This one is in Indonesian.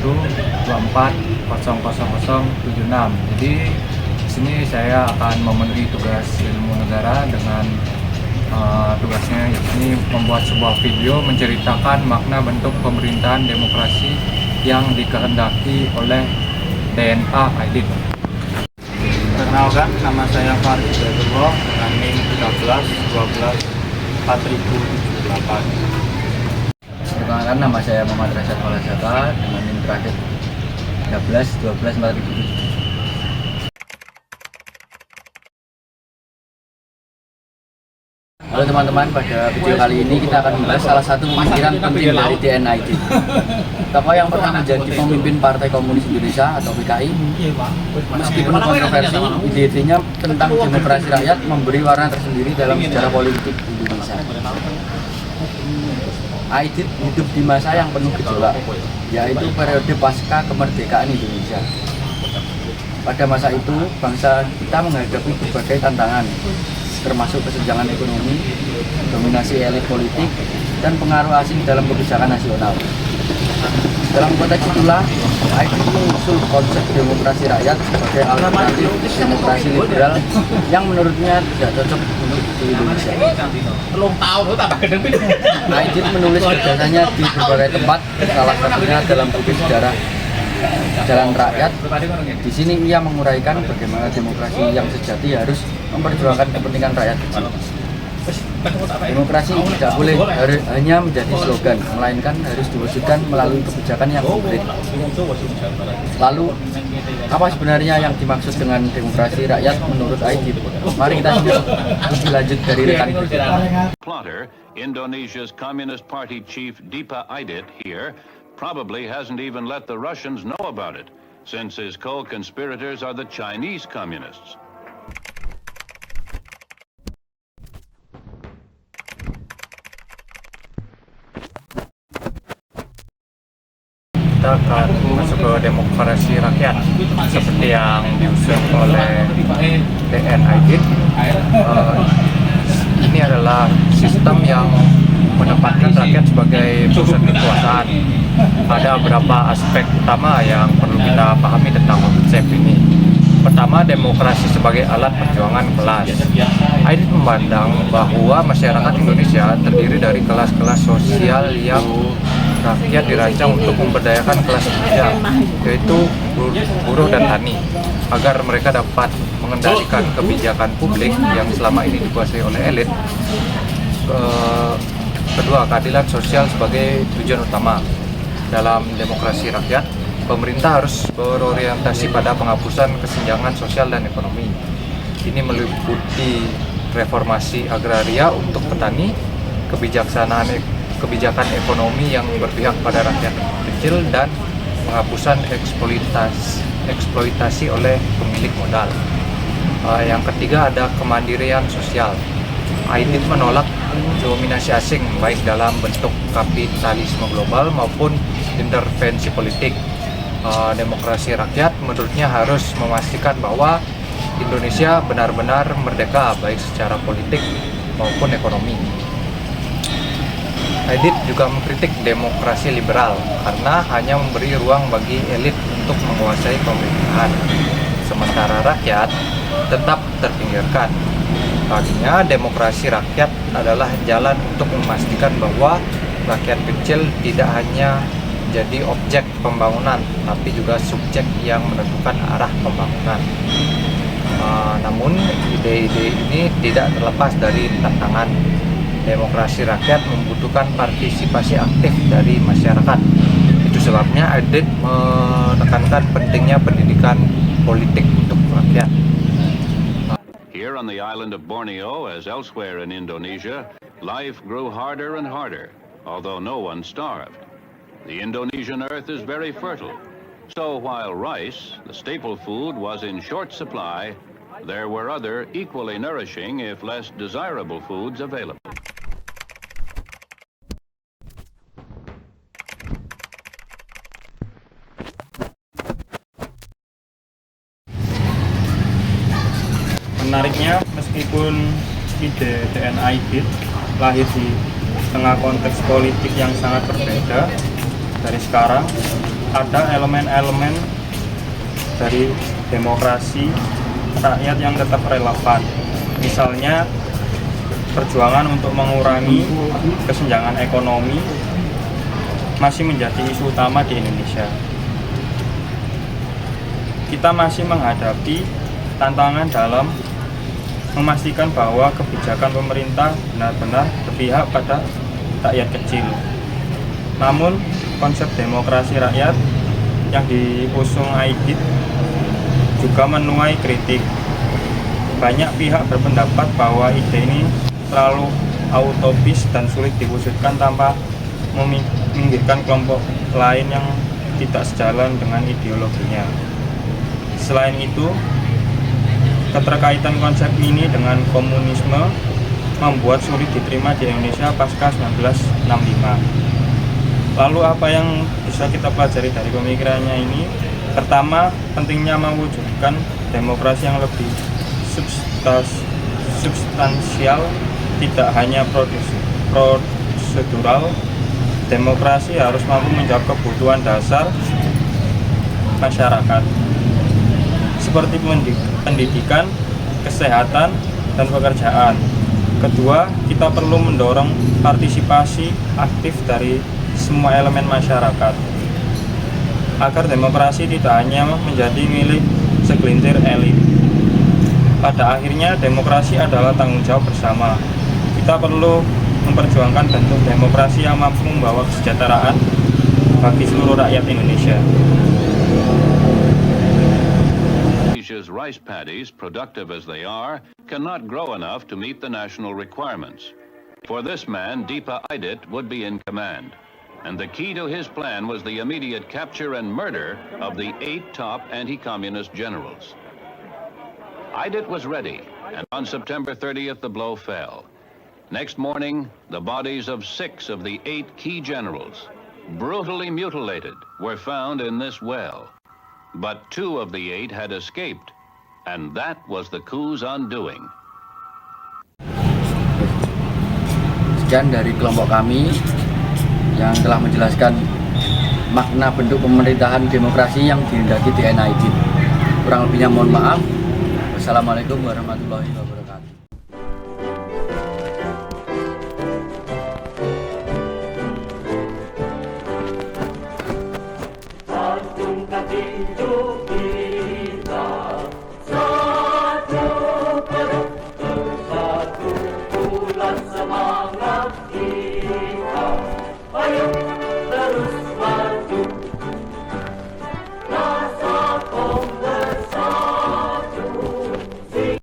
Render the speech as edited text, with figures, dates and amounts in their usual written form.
24000076. Jadi di sini saya akan memenuhi tugas ilmu negara dengan tugasnya yakni membuat sebuah video menceritakan makna bentuk pemerintahan demokrasi yang dikehendaki oleh DNA Aidit. Perkenalkan, nama saya Farid Hidayatullah dengan NIM 13 12 4078. Perkenalkan, nama saya Muhammad Rashad Maulazaka dengan NIM terakhir 13 12 4007. Halo teman-teman, pada video kali ini kita akan membahas salah satu pemikiran penting dari DNA Aidit. Tokoh yang pernah menjadi pemimpin Partai Komunis Indonesia atau PKI. Meskipun kontroversi, ide-idenya tentang demokrasi rakyat memberi warna tersendiri dalam sejarah politik Indonesia. Aidit hidup di masa yang penuh gejolak, yaitu periode pasca kemerdekaan Indonesia. Pada masa itu, bangsa kita menghadapi berbagai tantangan, termasuk kesenjangan ekonomi, dominasi elit politik, dan pengaruh asing dalam kebijakan nasional. Dalam konteks itulah, Aidit mengusul konsep demokrasi rakyat sebagai alternatif demokrasi liberal yang menurutnya tidak cocok untuk di Indonesia. Aidit menulis gagasannya di berbagai tempat, salah satunya dalam buku sejarah Jalan Rakyat. Di sini ia menguraikan bagaimana demokrasi yang sejati harus memperjuangkan kepentingan rakyat kecil. Demokrasi tidak boleh hanya menjadi slogan, melainkan harus diwujudkan melalui kebijakan yang konkret. Lalu, apa sebenarnya yang dimaksud dengan demokrasi rakyat menurut Aidit? Mari kita simak lebih lanjut dari rekan berikut. Plotter, Indonesia's Communist Party chief Dipa Aidit here probably hasn't even let the Russians know about it, since his co-conspirators are the Chinese communists. Kita akan masuk ke demokrasi rakyat seperti yang diusung oleh DNA Aidit. Ini adalah sistem yang menempatkan rakyat sebagai pusat kekuasaan. Ada beberapa aspek utama yang perlu kita pahami tentang konsep ini. Pertama, demokrasi sebagai alat perjuangan kelas. Aidit memandang bahwa masyarakat Indonesia terdiri dari kelas-kelas sosial yang rakyat dirancang untuk memberdayakan kelas kerja, yaitu buruh dan tani, agar mereka dapat mengendalikan kebijakan publik yang selama ini dikuasai oleh elit. Kedua, keadilan sosial sebagai tujuan utama. Dalam demokrasi rakyat, pemerintah harus berorientasi pada penghapusan kesenjangan sosial dan ekonomi. Ini meliputi reformasi agraria untuk petani, kebijakan ekonomi yang berpihak pada rakyat kecil, dan penghapusan eksploitasi oleh pemilik modal. Yang ketiga, ada kemandirian sosial. Aidit menolak dominasi asing baik dalam bentuk kapitalisme global maupun intervensi politik. Demokrasi rakyat menurutnya harus memastikan bahwa Indonesia benar-benar merdeka baik secara politik maupun ekonomi. Aidit juga mengkritik demokrasi liberal karena hanya memberi ruang bagi elit untuk menguasai pemerintahan, sementara rakyat tetap terpinggirkan. Baginya, demokrasi rakyat adalah jalan untuk memastikan bahwa rakyat kecil tidak hanya jadi objek pembangunan, tapi juga subjek yang menentukan arah pembangunan. Namun, ide-ide ini tidak terlepas dari tantangan. Demokrasi rakyat membutuhkan partisipasi aktif dari masyarakat. Itu sebabnya Aidit menekankan pentingnya pendidikan politik untuk rakyat. Here on the island of Borneo, as elsewhere in Indonesia, life grew harder and harder, although no one starved. The Indonesian earth is very fertile. So while rice, the staple food, was in short supply, there were other equally nourishing, if less desirable, foods available. Menariknya, meskipun ide DNA Aidit lahir di tengah konteks politik yang sangat berbeda dari sekarang, ada elemen-elemen dari demokrasi rakyat yang tetap relevan. Misalnya perjuangan untuk mengurangi kesenjangan ekonomi masih menjadi isu utama di Indonesia. Kita masih menghadapi tantangan dalam memastikan bahwa kebijakan pemerintah benar-benar berpihak pada rakyat kecil. Namun, konsep demokrasi rakyat yang diusung Aidit juga menuai kritik. Banyak pihak berpendapat bahwa ide ini terlalu utopis dan sulit diwujudkan tanpa meminggirkan kelompok lain yang tidak sejalan dengan ideologinya. Selain itu, keterkaitan konsep ini dengan komunisme membuat sulit diterima di Indonesia pasca 1965. Lalu apa yang bisa kita pelajari dari pemikirannya ini? Pertama, pentingnya mewujudkan demokrasi yang lebih substansial, tidak hanya prosedural. Demokrasi harus mampu menjawab kebutuhan dasar masyarakat seperti pendidikan, kesehatan, dan pekerjaan. Kedua, kita perlu mendorong partisipasi aktif dari semua elemen masyarakat agar demokrasi tidak hanya menjadi milik segelintir elit. Pada akhirnya, demokrasi adalah tanggung jawab bersama. Kita perlu memperjuangkan bentuk demokrasi yang mampu membawa kesejahteraan bagi seluruh rakyat Indonesia. Indonesia's rice paddies, productive as they are, cannot grow enough to meet the national requirements. For this man, Deepa Aidit would be in command. And the key to his plan was the immediate capture and murder of the 8 top anti-communist generals. Aidit was ready, and on September 30th the blow fell. Next morning, the bodies of 6 of the 8 key generals, brutally mutilated, were found in this well. But 2 of the 8 had escaped, and that was the coup's undoing. Sekian dari kelompok kami yang telah menjelaskan makna bentuk pemerintahan demokrasi yang dihendaki TNI Aidit. Kurang lebihnya mohon maaf. Wassalamualaikum warahmatullahi wabarakatuh. Satu bulan semangat kita.